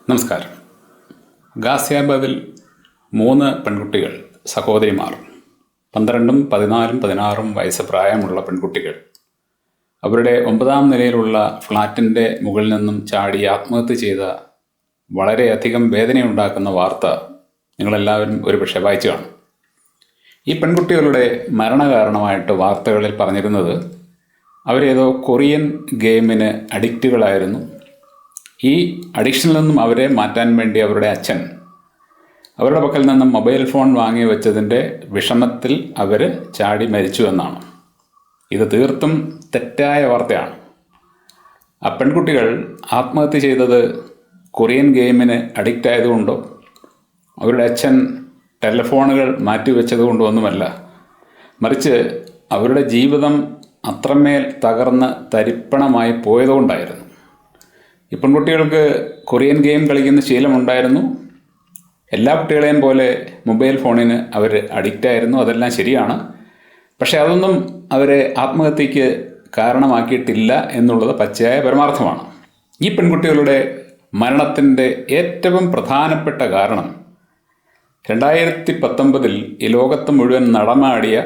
നമസ്കാരം. ഗാസിയാബാദിൽ 3 പെൺകുട്ടികൾ, സഹോദരിമാർ, 12, 14, 16 വയസ്സ് പ്രായമുള്ള പെൺകുട്ടികൾ അവരുടെ 9ാം നിലയിലുള്ള ഫ്ലാറ്റിൻ്റെ മുകളിൽ നിന്നും ചാടി ആത്മഹത്യ ചെയ്ത വളരെയധികം വേദനയുണ്ടാക്കുന്ന വാർത്ത നിങ്ങളെല്ലാവരും ഒരുപക്ഷെ വായിച്ചു കാണും. ഈ പെൺകുട്ടികളുടെ മരണകാരണമായിട്ട് വാർത്തകളിൽ പറഞ്ഞിരുന്നത് അവരേതോ കൊറിയൻ ഗെയിമിന് അഡിക്റ്റുകളായിരുന്നു. ഈ അഡിക്ഷനിൽ നിന്നും അവരെ മാറ്റാൻ വേണ്ടി അവരുടെ അച്ഛൻ അവരുടെ പക്കൽ നിന്നും മൊബൈൽ ഫോൺ വാങ്ങി വെച്ചതിൻ്റെ വിഷമത്തിൽ അവർ ചാടി മരിച്ചു എന്നാണ്. ഇത് തീർത്തും തെറ്റായ വാർത്തയാണ്. ആ പെൺകുട്ടികൾ ആത്മഹത്യ ചെയ്തത് കൊറിയൻ ഗെയിമിന് അഡിക്റ്റ് ആയതുകൊണ്ടോ അവരുടെ അച്ഛൻ ടെലിഫോണുകൾ മാറ്റിവെച്ചത് കൊണ്ടോ ഒന്നുമല്ല, മറിച്ച് അവരുടെ ജീവിതം അത്രമേൽ തകർന്ന് തരിപ്പണമായി പോയതുകൊണ്ടായിരുന്നു. ഈ പെൺകുട്ടികൾക്ക് കൊറിയൻ ഗെയിം കളിക്കുന്ന ശീലമുണ്ടായിരുന്നു. എല്ലാ കുട്ടികളെയും പോലെ മൊബൈൽ ഫോണിന് അവർ അഡിക്റ്റായിരുന്നു, അതെല്ലാം ശരിയാണ്. പക്ഷെ അതൊന്നും അവരെ ആത്മഹത്യക്ക് കാരണമാക്കിയിട്ടില്ല എന്നുള്ളത് പച്ചയായ പരമാർത്ഥമാണ്. ഈ പെൺകുട്ടികളുടെ മരണത്തിൻ്റെ ഏറ്റവും പ്രധാനപ്പെട്ട കാരണം 2019 ഈ ലോകത്ത് മുഴുവൻ നടമാടിയ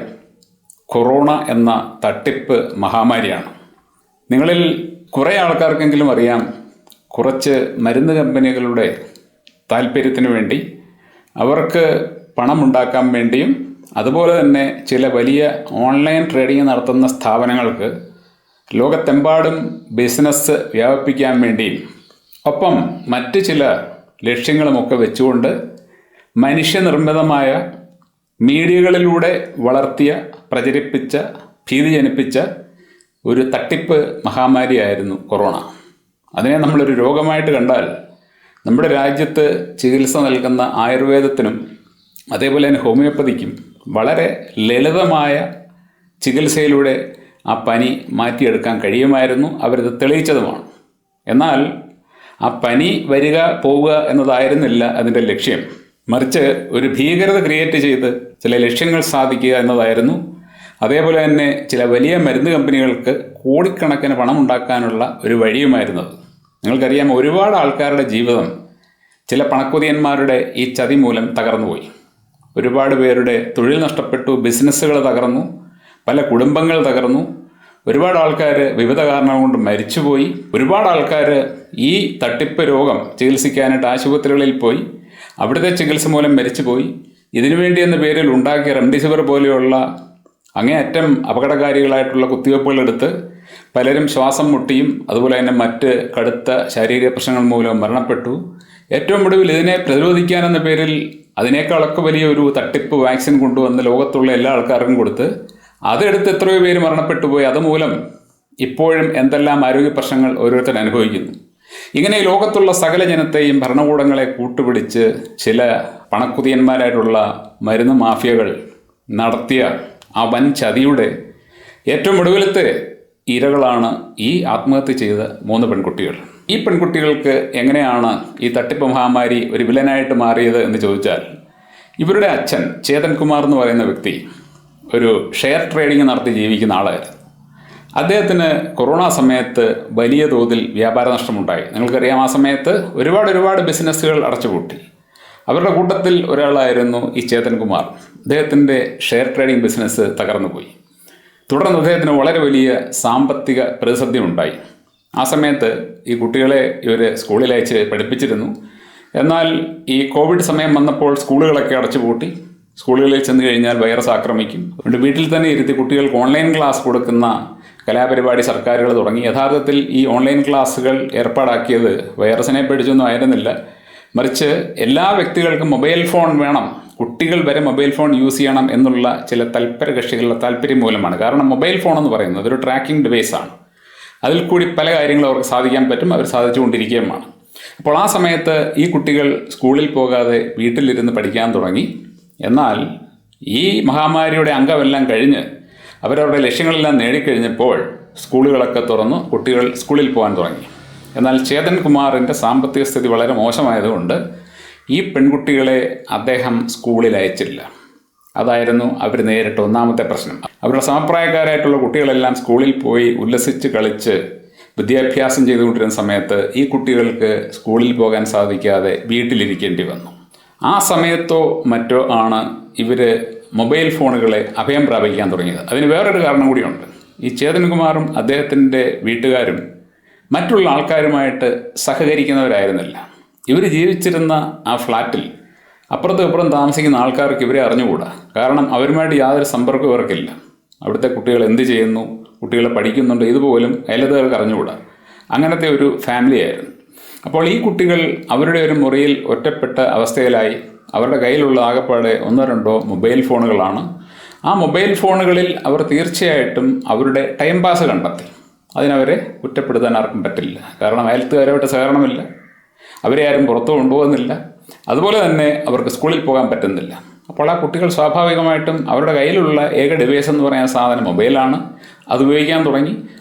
കൊറോണ എന്ന തട്ടിപ്പ് മഹാമാരിയാണ്. നിങ്ങളിൽ കുറേ ആൾക്കാർക്കെങ്കിലും അറിയാം, കുറച്ച് മരുന്ന് കമ്പനികളുടെ താല്പര്യത്തിന് വേണ്ടി അവർക്ക് പണമുണ്ടാക്കാൻ വേണ്ടിയും അതുപോലെ തന്നെ ചില വലിയ ഓൺലൈൻ ട്രേഡിംഗ് നടത്തുന്ന സ്ഥാപനങ്ങൾക്ക് ലോകത്തെമ്പാടും ബിസിനസ് വ്യാപിപ്പിക്കാൻ വേണ്ടിയും ഒപ്പം മറ്റ് ചില ലക്ഷ്യങ്ങളുമൊക്കെ വെച്ചുകൊണ്ട് മനുഷ്യനിർമ്മിതമായ മീഡിയകളിലൂടെ വളർത്തിയ, പ്രചരിപ്പിച്ച, ഭീതി ജനിപ്പിച്ച ഒരു തട്ടിപ്പ് മഹാമാരിയായിരുന്നു കൊറോണ. അതിനെ നമ്മളൊരു രോഗമായിട്ട് കണ്ടാൽ നമ്മുടെ രാജ്യത്ത് ചികിത്സ നൽകുന്ന ആയുർവേദത്തിനും അതേപോലെ തന്നെ ഹോമിയോപ്പതിക്കും വളരെ ലളിതമായ ചികിത്സയിലൂടെ ആ പനി മാറ്റിയെടുക്കാൻ കഴിയുമായിരുന്നു. അവരത് തെളിയിച്ചതുമാണ്. എന്നാൽ ആ പനി വരിക പോവുക എന്നതായിരുന്നില്ല അതിൻ്റെ ലക്ഷ്യം, മറിച്ച് ഒരു ഭീകരത ക്രിയേറ്റ് ചെയ്ത് ചില ലക്ഷ്യങ്ങൾ സാധിക്കുക എന്നതായിരുന്നു. അതേപോലെ തന്നെ ചില വലിയ മരുന്ന് കമ്പനികൾക്ക് കോടിക്കണക്കിന് പണമുണ്ടാക്കാനുള്ള ഒരു വഴിയുമായിരുന്നത്. നിങ്ങൾക്കറിയാം, ഒരുപാട് ആൾക്കാരുടെ ജീവിതം ചില പണക്കൊതിയന്മാരുടെ ഈ ചതി മൂലം തകർന്നുപോയി. ഒരുപാട് പേരുടെ തൊഴിൽ നഷ്ടപ്പെട്ടു, ബിസിനസ്സുകൾ തകർന്നു, പല കുടുംബങ്ങൾ തകർന്നു, ഒരുപാട് ആൾക്കാർ വിവിധ കാരണങ്ങൾ കൊണ്ട് മരിച്ചുപോയി. ഒരുപാട് ആൾക്കാർ ഈ തട്ടിപ്പ് രോഗം ചികിത്സിക്കാനായിട്ട് ആശുപത്രികളിൽ പോയി അവിടുത്തെ ചികിത്സ മൂലം മരിച്ചുപോയി. ഇതിനുവേണ്ടി എന്ന പേരിൽ ഉണ്ടാക്കിയ റെംഡെസിവിർ പോലെയുള്ള അങ്ങേയറ്റം അപകടകാരികളായിട്ടുള്ള കുത്തിവയ്പ്പുകളെടുത്ത് പലരും ശ്വാസം മുട്ടിയും അതുപോലെ തന്നെ മറ്റ് കടുത്ത ശാരീരിക പ്രശ്നങ്ങൾ മൂലം മരണപ്പെട്ടു. ഏറ്റവും ഒടുവിൽ ഇതിനെ പ്രതിരോധിക്കാനെന്ന പേരിൽ അതിനേക്കാളൊക്കെ വലിയൊരു തട്ടിപ്പ് വാക്സിൻ കൊണ്ടുവന്ന് ലോകത്തുള്ള എല്ലാ ആൾക്കാർക്കും കൊടുത്ത് അതെടുത്ത് എത്രയോ പേര് മരണപ്പെട്ടു പോയി. അതുമൂലം ഇപ്പോഴും എന്തെല്ലാം ആരോഗ്യ പ്രശ്നങ്ങൾ ഓരോരുത്തർ അനുഭവിക്കുന്നു. ഇങ്ങനെ ലോകത്തുള്ള സകല ജനത്തെയും ഭരണകൂടങ്ങളെ കൂട്ടുപിടിച്ച് ചില പണക്കുതിയന്മാരായിട്ടുള്ള മരുന്ന് മാഫിയകൾ നടത്തിയ ആ വൻ ചതിയുടെ ഏറ്റവും ഒടുവിലത്തെ ഇരകളാണ് ഈ ആത്മഹത്യ ചെയ്ത 3 പെൺകുട്ടികൾ. ഈ പെൺകുട്ടികൾക്ക് എങ്ങനെയാണ് ഈ തട്ടിപ്പ് മഹാമാരി ഒരു വില്ലനായിട്ട് മാറിയത് എന്ന് ചോദിച്ചാൽ, ഇവരുടെ അച്ഛൻ ചേതൻ കുമാർ എന്ന് പറയുന്ന വ്യക്തി ഒരു ഷെയർ ട്രേഡിംഗ് നടത്തി ജീവിക്കുന്ന ആളായിരുന്നു. അദ്ദേഹത്തിന് കൊറോണ സമയത്ത് വലിയ തോതിൽ വ്യാപാര നഷ്ടമുണ്ടായി. നിങ്ങൾക്കറിയാം, ആ സമയത്ത് ഒരുപാട് ബിസിനസ്സുകൾ അടച്ചുപൂട്ടി. അവരുടെ കൂട്ടത്തിൽ ഒരാളായിരുന്നു ഈ ചേതൻ കുമാർ. അദ്ദേഹത്തിൻ്റെ ഷെയർ ട്രേഡിംഗ് ബിസിനസ് തകർന്നുപോയി. തുടർന്ന് അദ്ദേഹത്തിന് വളരെ വലിയ സാമ്പത്തിക പ്രതിസന്ധി ഉണ്ടായി. ആ സമയത്ത് ഈ കുട്ടികളെ ഇവർ സ്കൂളിൽ അയച്ച് പഠിപ്പിച്ചിരുന്നു. എന്നാൽ ഈ കോവിഡ് സമയം വന്നപ്പോൾ സ്കൂളുകളൊക്കെ അടച്ചുപൂട്ടി. സ്കൂളുകളിൽ ചെന്ന് കഴിഞ്ഞാൽ വൈറസ് ആക്രമിക്കും. അതുകൊണ്ട് വീട്ടിൽ തന്നെ ഇരുത്തി കുട്ടികൾക്ക് ഓൺലൈൻ ക്ലാസ് കൊടുക്കുന്ന കലാപരിപാടി സർക്കാരുകൾ തുടങ്ങി. യഥാർത്ഥത്തിൽ ഈ ഓൺലൈൻ ക്ലാസ്സുകൾ ഏർപ്പാടാക്കിയത് വൈറസിനെ പേടിച്ചൊന്നും ആയിരുന്നില്ല, മറിച്ച് എല്ലാ വ്യക്തികൾക്കും മൊബൈൽ ഫോൺ വേണം, കുട്ടികൾ വരെ മൊബൈൽ ഫോൺ യൂസ് ചെയ്യണം എന്നുള്ള ചില തൽപര കക്ഷികളുടെ താല്പര്യം മൂലമാണ്. കാരണം മൊബൈൽ ഫോൺ എന്ന് പറയുന്നത് ഒരു ട്രാക്കിംഗ് ഡിവൈസാണ്. അതിൽ കൂടി പല കാര്യങ്ങളും അവർക്ക് സാധിക്കാൻ പറ്റും, അവർ സാധിച്ചുകൊണ്ടിരിക്കുകയുമാണ്. അപ്പോൾ ആ സമയത്ത് ഈ കുട്ടികൾ സ്കൂളിൽ പോകാതെ വീട്ടിലിരുന്ന് പഠിക്കാൻ തുടങ്ങി. എന്നാൽ ഈ മഹാമാരിയുടെ അംഗമെല്ലാം കഴിഞ്ഞ് അവരവരുടെ ലക്ഷ്യങ്ങളെല്ലാം നേടിക്കഴിഞ്ഞപ്പോൾ സ്കൂളുകളൊക്കെ തുറന്നു, കുട്ടികൾ സ്കൂളിൽ പോകാൻ തുടങ്ങി. എന്നാൽ ചേതൻ കുമാറിൻ്റെ സാമ്പത്തിക സ്ഥിതി വളരെ മോശമായതുകൊണ്ട് ഈ പെൺകുട്ടികളെ അദ്ദേഹം സ്കൂളിൽ അയച്ചില്ല. അതായിരുന്നു അവർ നേരിട്ട ഒന്നാമത്തെ പ്രശ്നം. അവരുടെ സമപ്രായക്കാരായിട്ടുള്ള കുട്ടികളെല്ലാം സ്കൂളിൽ പോയി ഉല്ലസിച്ച് കളിച്ച് വിദ്യാഭ്യാസം ചെയ്തുകൊണ്ടിരുന്ന സമയത്ത് ഈ കുട്ടികൾക്ക് സ്കൂളിൽ പോകാൻ സാധിക്കാതെ വീട്ടിലിരിക്കേണ്ടി വന്നു. ആ സമയത്തോ മറ്റോ ആണ് ഇവർ മൊബൈൽ ഫോണുകളെ അഭയം പ്രാപിക്കാൻ തുടങ്ങിയത്. അതിന് വേറൊരു കാരണം കൂടിയുണ്ട്. ഈ ചേതൻകുമാറും അദ്ദേഹത്തിൻ്റെ വീട്ടുകാരും മറ്റുള്ള ആൾക്കാരുമായിട്ട് സഹകരിക്കുന്നവരായിരുന്നില്ല. ഇവർ ജീവിച്ചിരുന്ന ആ ഫ്ലാറ്റിൽ അപ്പുറത്തും ഇപ്പുറം താമസിക്കുന്ന ആൾക്കാർക്ക് ഇവരെ അറിഞ്ഞുകൂടാ. കാരണം അവരുമായിട്ട് യാതൊരു സമ്പർക്കവും ഇവർക്കില്ല. അവിടുത്തെ കുട്ടികൾ എന്ത് ചെയ്യുന്നു, കുട്ടികൾ പഠിക്കുന്നുണ്ട്, ഇതുപോലും അയലത്തുകാർക്ക് അറിഞ്ഞുകൂടാ. അങ്ങനത്തെ ഒരു ഫാമിലി ആയിരുന്നു. അപ്പോൾ ഈ കുട്ടികൾ അവരുടെ ഒരു മുറിയിൽ ഒറ്റപ്പെട്ട അവസ്ഥയിലായി. അവരുടെ കയ്യിലുള്ള ആകപ്പാടെ 1-2 മൊബൈൽ ഫോണുകളാണ്. ആ മൊബൈൽ ഫോണുകളിൽ അവർ തീർച്ചയായിട്ടും അവരുടെ ടൈം പാസ് കണ്ടെത്തി. അതിനവരെ കുറ്റപ്പെടുത്താൻ ആർക്കും പറ്റില്ല. കാരണം അയലത്തുകാരുമായിട്ട് സഹകരണമില്ല, അവരെ ആരും പുറത്തു കൊണ്ടുപോകുന്നില്ല, അതുപോലെ തന്നെ അവർക്ക് സ്കൂളിൽ പോകാൻ പറ്റുന്നില്ല. അപ്പോൾ ആ കുട്ടികൾ സ്വാഭാവികമായിട്ടും അവരുടെ കയ്യിലുള്ള ഏക ഡിവൈസ് എന്ന് പറയുന്ന സാധനം മൊബൈലാണ്. അത് ഉപയോഗിക്കാൻ തുടങ്ങി.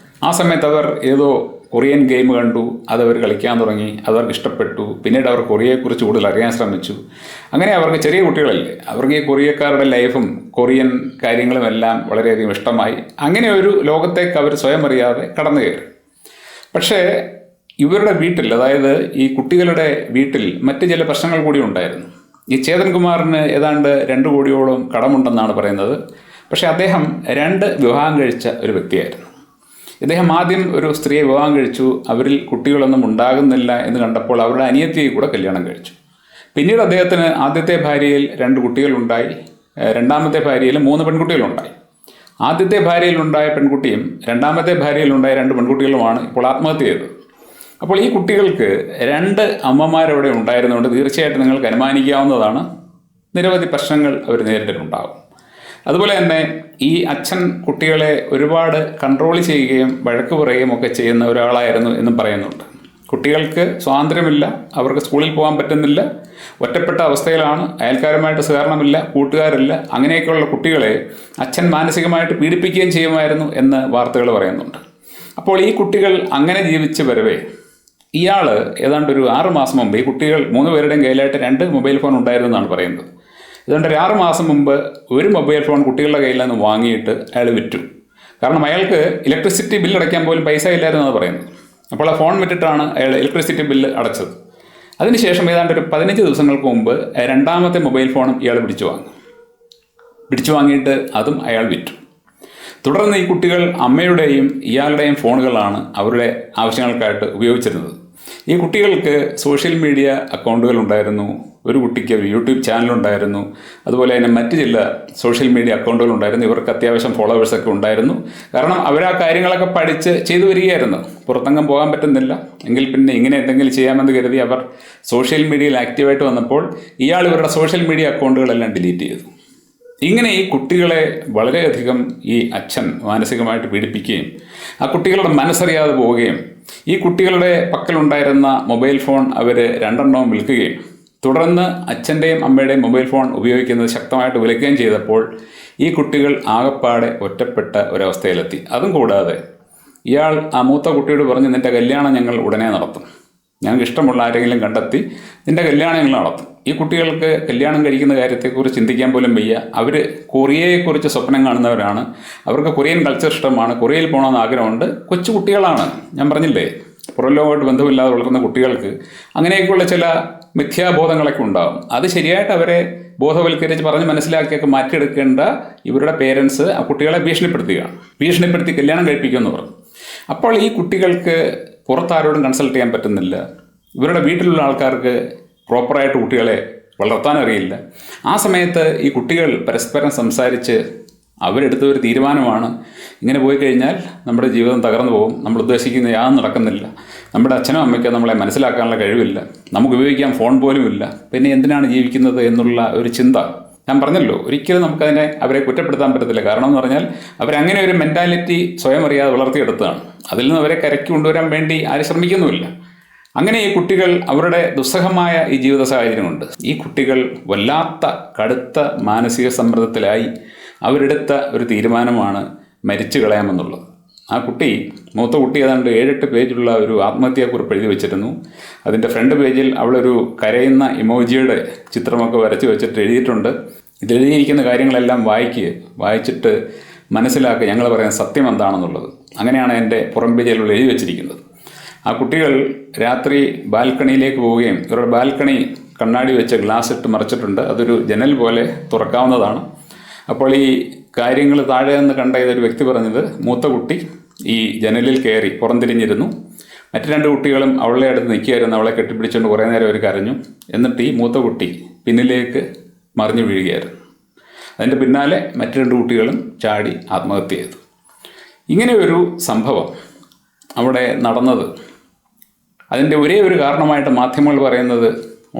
ആ സമയത്ത് അവർ ഏതോ കൊറിയൻ ഗെയിം കണ്ടു, അതവർ കളിക്കാൻ തുടങ്ങി, അതവർക്ക് ഇഷ്ടപ്പെട്ടു. പിന്നീട് അവർ കൊറിയയെക്കുറിച്ച് കൂടുതൽ അറിയാൻ ശ്രമിച്ചു. അങ്ങനെ അവർക്ക്, ചെറിയ കുട്ടികളല്ലേ, അവർക്ക് ഈ കൊറിയക്കാരുടെ ലൈഫും കൊറിയൻ കാര്യങ്ങളും എല്ലാം വളരെയധികം ഇഷ്ടമായി. അങ്ങനെ ഒരു ലോകത്തേക്ക് അവർ സ്വയം അറിയാതെ കടന്നു കയറി. പക്ഷേ ഇവരുടെ വീട്ടിൽ, അതായത് ഈ കുട്ടികളുടെ വീട്ടിൽ മറ്റ് ചില പ്രശ്നങ്ങൾ കൂടി ഉണ്ടായിരുന്നു. ഈ ചേതൻകുമാറിന് ഏതാണ്ട് 2 കോടിയോളം കടമുണ്ടെന്നാണ് പറയുന്നത്. പക്ഷേ അദ്ദേഹം 2 വിവാഹം കഴിച്ച ഒരു വ്യക്തിയായിരുന്നു. ഇദ്ദേഹം ആദ്യം ഒരു സ്ത്രീയെ വിവാഹം കഴിച്ചു. അവരിൽ കുട്ടികളൊന്നും ഉണ്ടാകുന്നില്ല എന്ന് കണ്ടപ്പോൾ അവരുടെ അനിയത്തിയെ കൂടെ കല്യാണം കഴിച്ചു. പിന്നീട് അദ്ദേഹത്തിന് ആദ്യത്തെ ഭാര്യയിൽ 2 കുട്ടികളുണ്ടായി. രണ്ടാമത്തെ ഭാര്യയിൽ 3 പെൺകുട്ടികളുണ്ടായി. ആദ്യത്തെ ഭാര്യയിലുണ്ടായ പെൺകുട്ടിയും രണ്ടാമത്തെ ഭാര്യയിലുണ്ടായ 2 പെൺകുട്ടികളുമാണ് ഇപ്പോൾ ആത്മഹത്യ ചെയ്തത്. അപ്പോൾ ഈ കുട്ടികൾക്ക് 2 അമ്മമാരവിടെ ഉണ്ടായിരുന്നുകൊണ്ട് തീർച്ചയായിട്ടും നിങ്ങൾക്ക് അനുമാനിക്കാവുന്നതാണ്, നിരവധി പ്രശ്നങ്ങൾ അവർ നേരിട്ടിട്ടുണ്ടാകും. അതുപോലെ തന്നെ ഈ അച്ഛൻ കുട്ടികളെ ഒരുപാട് കൺട്രോൾ ചെയ്യുകയും വഴക്ക് പറയുകയും ഒക്കെ ചെയ്യുന്ന ഒരാളായിരുന്നു എന്നും പറയുന്നുണ്ട്. കുട്ടികൾക്ക് സ്വാതന്ത്ര്യമില്ല, അവർക്ക് സ്കൂളിൽ പോകാൻ പറ്റുന്നില്ല, ഒറ്റപ്പെട്ട അവസ്ഥയിലാണ്, അയൽക്കാരുമായിട്ട് സഹകരണമില്ല, കൂട്ടുകാരില്ല. അങ്ങനെയൊക്കെയുള്ള കുട്ടികളെ അച്ഛൻ മാനസികമായിട്ട് പീഡിപ്പിക്കുകയും ചെയ്യുമായിരുന്നു എന്ന് വാർത്തകൾ പറയുന്നുണ്ട്. അപ്പോൾ ഈ കുട്ടികൾ അങ്ങനെ ജീവിച്ച് വരവേ ഇയാൾ ഏതാണ്ട് ഒരു 6 മാസം മുമ്പ്, ഈ കുട്ടികൾ 3 പേരുടെയും കയ്യിലായിട്ട് 2 മൊബൈൽ ഫോൺ ഉണ്ടായിരുന്നെന്നാണ് പറയുന്നത്. അതുകൊണ്ട് ഒരു 6 മാസം മുമ്പ് ഒരു മൊബൈൽ ഫോൺ കുട്ടികളുടെ കയ്യിൽ നിന്ന് വാങ്ങിയിട്ട് അയാൾ വിറ്റു. കാരണം അയാൾക്ക് ഇലക്ട്രിസിറ്റി ബില്ല് അടയ്ക്കാൻ പോലും പൈസ ഇല്ലായിരുന്നാണ് പറയുന്നത്. അപ്പോൾ ആ ഫോൺ വിറ്റിട്ടാണ് അയാൾ ഇലക്ട്രിസിറ്റി ബില്ല് അടച്ചത്. അതിനുശേഷം ഏതാണ്ട് ഒരു 15 ദിവസങ്ങൾക്ക് മുമ്പ് 2ാമത്തെ മൊബൈൽ ഫോണും ഇയാൾ പിടിച്ചു വാങ്ങിയിട്ട് അതും അയാൾ വിറ്റു. തുടർന്ന് ഈ കുട്ടികൾ അമ്മയുടെയും ഇയാളുടെയും ഫോണുകളാണ് അവരുടെ ആവശ്യങ്ങൾക്കായിട്ട് ഉപയോഗിച്ചിരുന്നത്. ഈ കുട്ടികൾക്ക് സോഷ്യൽ മീഡിയ അക്കൗണ്ടുകൾ ഉണ്ടായിരുന്നു. ഒരു കുട്ടിക്ക് ഒരു യൂട്യൂബ് ചാനലുണ്ടായിരുന്നു. അതുപോലെ തന്നെ മറ്റ് ചില സോഷ്യൽ മീഡിയ അക്കൗണ്ടുകൾ ഉണ്ടായിരുന്നു. ഇവർക്ക് അത്യാവശ്യം ഫോളോവേഴ്സൊക്കെ ഉണ്ടായിരുന്നു. കാരണം അവർ ആ കാര്യങ്ങളൊക്കെ പഠിച്ച് ചെയ്തു വരികയായിരുന്നു. പുറത്തെങ്ങും പോകാൻ പറ്റുന്നില്ല എങ്കിൽ പിന്നെ ഇങ്ങനെ എന്തെങ്കിലും ചെയ്യാമെന്ന് കരുതി അവർ സോഷ്യൽ മീഡിയയിൽ ആക്റ്റീവായിട്ട് വന്നപ്പോൾ ഇയാൾ ഇവരുടെ സോഷ്യൽ മീഡിയ അക്കൗണ്ടുകളെല്ലാം ഡിലീറ്റ് ചെയ്തു. ഇങ്ങനെ ഈ കുട്ടികളെ വളരെയധികം ഈ അച്ഛൻ മാനസികമായിട്ട് പീഡിപ്പിക്കുകയും ആ കുട്ടികളുടെ മനസ്സറിയാതെ പോവുകയും ഈ കുട്ടികളുടെ പക്കലുണ്ടായിരുന്ന മൊബൈൽ ഫോൺ അവർ 2 വിൽക്കുകയും തുടർന്ന് അച്ഛൻ്റെയും അമ്മയുടെയും മൊബൈൽ ഫോൺ ഉപയോഗിക്കുന്നത് ശക്തമായിട്ട് വിലക്കുകയും ചെയ്തപ്പോൾ ഈ കുട്ടികൾ ആകപ്പാടെ ഒറ്റപ്പെട്ട ഒരവസ്ഥയിലെത്തി. അതും കൂടാതെ ഇയാൾ ആ മൂത്ത കുട്ടിയോട് പറഞ്ഞ്, നിൻ്റെ കല്യാണം ഞങ്ങൾ ഉടനെ നടത്തും, ഞങ്ങൾക്ക് ഇഷ്ടമുള്ള ആരെങ്കിലും കണ്ടെത്തി നിൻ്റെ കല്യാണം ഞങ്ങൾ നടത്തും. ഈ കുട്ടികൾക്ക് കല്യാണം കഴിക്കുന്ന കാര്യത്തെക്കുറിച്ച് ചിന്തിക്കാൻ പോലും വയ്യ. അവർ കൊറിയയെക്കുറിച്ച് സ്വപ്നം കാണുന്നവരാണ്. അവർക്ക് കൊറിയൻ കൾച്ചർ ഇഷ്ടമാണ്, കൊറിയയിൽ പോകണമെന്ന് ആഗ്രഹമുണ്ട്. കൊച്ചു കുട്ടികളാണ്. ഞാൻ പറഞ്ഞില്ലേ, പുറംലോകമായിട്ട് ബന്ധമില്ലാതെ വളർന്ന കുട്ടികൾക്ക് അങ്ങനെയൊക്കെയുള്ള ചില മിഥ്യാബോധങ്ങളൊക്കെ ഉണ്ടാകും. അത് ശരിയായിട്ട് അവരെ ബോധവൽക്കരിച്ച് പറഞ്ഞ് മനസ്സിലാക്കിയൊക്കെ മാറ്റിയെടുക്കേണ്ട ഇവരുടെ പേരൻസ് ആ കുട്ടികളെ ഭീഷണിപ്പെടുത്തി കല്യാണം കഴിപ്പിക്കുമെന്ന് പറഞ്ഞു. അപ്പോൾ ഈ കുട്ടികൾക്ക് പുറത്താരോടും കൺസൾട്ട് ചെയ്യാൻ പറ്റുന്നില്ല. ഇവരുടെ വീട്ടിലുള്ള ആൾക്കാർക്ക് പ്രോപ്പറായിട്ട് കുട്ടികളെ വളർത്താൻ അറിയില്ല. ആ സമയത്ത് ഈ കുട്ടികൾ പരസ്പരം സംസാരിച്ച് അവരെടുത്ത ഒരു തീരുമാനമാണ്, ഇങ്ങനെ പോയി കഴിഞ്ഞാൽ നമ്മുടെ ജീവിതം തകർന്നു പോകും, നമ്മൾ ഉദ്ദേശിക്കുന്ന യാതൊന്നും നടക്കുന്നില്ല, നമ്മുടെ അച്ഛനും അമ്മയ്ക്കോ നമ്മളെ മനസ്സിലാക്കാനുള്ള കഴിവില്ല, നമുക്ക് ഉപയോഗിക്കാൻ ഫോൺ പോലും ഇല്ല, പിന്നെ എന്തിനാണ് ജീവിക്കുന്നത് എന്നുള്ള ഒരു ചിന്ത. ഞാൻ പറഞ്ഞല്ലോ, ഒരിക്കലും അവരെ കുറ്റപ്പെടുത്താൻ പറ്റത്തില്ല. കാരണം എന്ന് പറഞ്ഞാൽ അവരങ്ങനെ ഒരു മെൻറ്റാലിറ്റി സ്വയം അറിയാതെ വളർത്തിയെടുത്തതാണ്. അതിൽ നിന്ന് അവരെ കരയ്ക്ക് കൊണ്ടുവരാൻ വേണ്ടി ആരും ശ്രമിക്കുന്നുമില്ല. അങ്ങനെ ഈ കുട്ടികൾ അവരുടെ ദുസ്സഹമായ ഈ ജീവിത സാഹചര്യമുണ്ട്. ഈ കുട്ടികൾ വല്ലാത്ത കടുത്ത മാനസിക സമ്മർദ്ദത്തിലായി അവരെടുത്ത ഒരു തീരുമാനമാണ് മരിച്ചു കളയാമെന്നുള്ളത്. ആ മൂത്ത കുട്ടി ഏതാണ്ട് 7-8 പേജുള്ള ഒരു ആത്മഹത്യാക്കുറിപ്പ് എഴുതി വെച്ചിരുന്നു. അതിൻ്റെ ഫ്രണ്ട് പേജിൽ അവളൊരു കരയുന്ന ഇമോജിയുടെ ചിത്രമൊക്കെ വരച്ച് വെച്ചിട്ട് എഴുതിയിട്ടുണ്ട്, ഇതെഴുതിയിരിക്കുന്ന കാര്യങ്ങളെല്ലാം വായിച്ചിട്ട് മനസ്സിലാക്കുക, ഞങ്ങൾ പറയുന്ന സത്യം എന്താണെന്നുള്ളത്. അങ്ങനെയാണ് എൻ്റെ പുറം പേജിലുള്ള എഴുതി വെച്ചിരിക്കുന്നത്. ആ കുട്ടികൾ രാത്രി ബാൽക്കണിയിലേക്ക് പോവുകയും ഇവരുടെ ബാൽക്കണി കണ്ണാടി വെച്ച് ഗ്ലാസ് ഇട്ട് മറച്ചിട്ടുണ്ട്, അതൊരു ജനൽ പോലെ തുറക്കാവുന്നതാണ്. അപ്പോൾ ഈ കാര്യങ്ങൾ താഴെ നിന്ന് കണ്ട ഇതൊരു വ്യക്തി പറഞ്ഞത്, മൂത്ത കുട്ടി ഈ ജനലിൽ കയറി പുറംതിരിഞ്ഞിരുന്നു, മറ്റു 2 കുട്ടികളും അവളുടെ അടുത്ത് നിൽക്കുകയായിരുന്നു. അവളെ കെട്ടിപ്പിടിച്ചുകൊണ്ട് കുറേ നേരം അവർ കരഞ്ഞു. എന്നിട്ട് ഈ മൂത്ത കുട്ടി പിന്നിലേക്ക് മറിഞ്ഞു വീഴുകയായിരുന്നു. അതിൻ്റെ പിന്നാലെ മറ്റു 2 കുട്ടികളും ചാടി ആത്മഹത്യ ചെയ്തു. ഇങ്ങനെ ഒരു സംഭവം അവിടെ നടന്നത്, അതിൻ്റെ ഒരേ ഒരു കാരണമായിട്ട് മാധ്യമങ്ങൾ പറയുന്നത്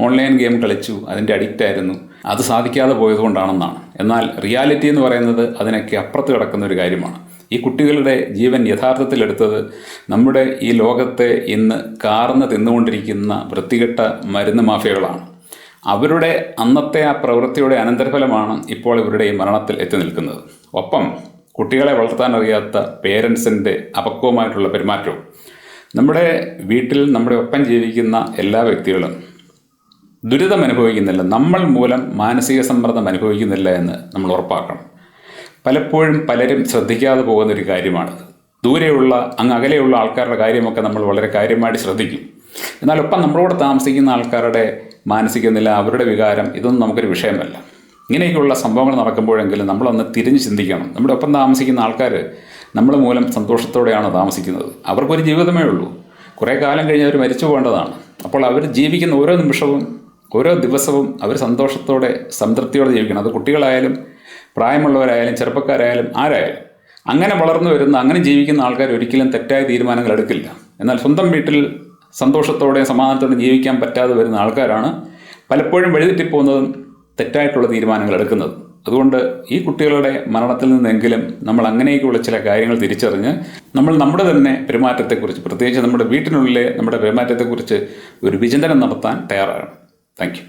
ഓൺലൈൻ ഗെയിം കളിച്ചു, അതിൻ്റെ അഡിക്റ്റായിരുന്നു, അത് സാധിക്കാതെ പോയതുകൊണ്ടാണെന്നാണ്. എന്നാൽ റിയാലിറ്റി എന്ന് പറയുന്നത് അതിനൊക്കെ അപ്പുറത്ത് കിടക്കുന്ന ഒരു കാര്യമാണ്. ഈ കുട്ടികളുടെ ജീവൻ യഥാർത്ഥത്തിലെടുത്തത് നമ്മുടെ ഈ ലോകത്തെ ഇന്ന് കാർന്ന് തിന്നുകൊണ്ടിരിക്കുന്ന വൃത്തികെട്ട മരുന്ന് മാഫിയകളാണ്. അവരുടെ അന്നത്തെ ആ പ്രവൃത്തിയുടെ അനന്തരഫലമാണ് ഇപ്പോൾ ഇവരുടെ ഈ മരണത്തിൽ എത്തി നിൽക്കുന്നത്. ഒപ്പം കുട്ടികളെ വളർത്താൻ അറിയാത്ത പേരൻസിൻ്റെ അപക്വമായിട്ടുള്ള പെരുമാറ്റവും. നമ്മുടെ വീട്ടിൽ നമ്മുടെ ഒപ്പം ജീവിക്കുന്ന എല്ലാ വ്യക്തികളും ദുരിതം അനുഭവിക്കുന്നില്ല, നമ്മൾ മൂലം മാനസിക സമ്മർദ്ദം അനുഭവിക്കുന്നില്ല എന്ന് നമ്മൾ ഉറപ്പാക്കണം. പലപ്പോഴും പലരും ശ്രദ്ധിക്കാതെ പോകുന്നൊരു കാര്യമാണിത്. ദൂരെയുള്ള അകലെയുള്ള ആൾക്കാരുടെ കാര്യമൊക്കെ നമ്മൾ വളരെ കാര്യമായിട്ട് ശ്രദ്ധിക്കും. എന്നാൽ ഒപ്പം നമ്മളോട് താമസിക്കുന്ന ആൾക്കാരുടെ മാനസിക നില, അവരുടെ വികാരം, ഇതൊന്നും നമുക്കൊരു വിഷയമല്ല. ഇങ്ങനെയൊക്കെയുള്ള സംഭവങ്ങൾ നടക്കുമ്പോഴെങ്കിലും നമ്മളൊന്ന് തിരിഞ്ഞ് ചിന്തിക്കണം. നമ്മുടെ ഒപ്പം താമസിക്കുന്ന ആൾക്കാർ നമ്മൾ മൂലം സന്തോഷത്തോടെയാണ് താമസിക്കുന്നത്. അവർക്കൊരു ജീവിതമേ ഉള്ളൂ. കുറേ കാലം കഴിഞ്ഞ് അവർ മരിച്ചു പോകേണ്ടതാണ്. അപ്പോൾ അവർ ജീവിക്കുന്ന ഓരോ നിമിഷവും ഓരോ ദിവസവും അവർ സന്തോഷത്തോടെ സംതൃപ്തിയോടെ ജീവിക്കണം. അത് കുട്ടികളായാലും പ്രായമുള്ളവരായാലും ചെറുപ്പക്കാരായാലും ആരായാലും. അങ്ങനെ വളർന്നു വരുന്ന, അങ്ങനെ ജീവിക്കുന്ന ആൾക്കാർ ഒരിക്കലും തെറ്റായ തീരുമാനങ്ങൾ എടുക്കില്ല. എന്നാൽ സ്വന്തം വീട്ടിൽ സന്തോഷത്തോടെയും സമാധാനത്തോടെയും ജീവിക്കാൻ പറ്റാതെ വരുന്ന ആൾക്കാരാണ് പലപ്പോഴും വഴിതെറ്റിപ്പോകുന്നതും തെറ്റായിട്ടുള്ള തീരുമാനങ്ങൾ എടുക്കുന്നത്. അതുകൊണ്ട് ഈ കുട്ടികളുടെ മരണത്തിൽ നിന്നെങ്കിലും നമ്മൾ അങ്ങനെയൊക്കെയുള്ള ചില കാര്യങ്ങൾ തിരിച്ചറിഞ്ഞ് നമ്മൾ നമ്മുടെ തന്നെ പെരുമാറ്റത്തെക്കുറിച്ച്, പ്രത്യേകിച്ച് നമ്മുടെ വീട്ടിനുള്ളിലെ നമ്മുടെ പെരുമാറ്റത്തെക്കുറിച്ച് ഒരു വിചിന്തനം നടത്താൻ തയ്യാറാകണം. Thank you.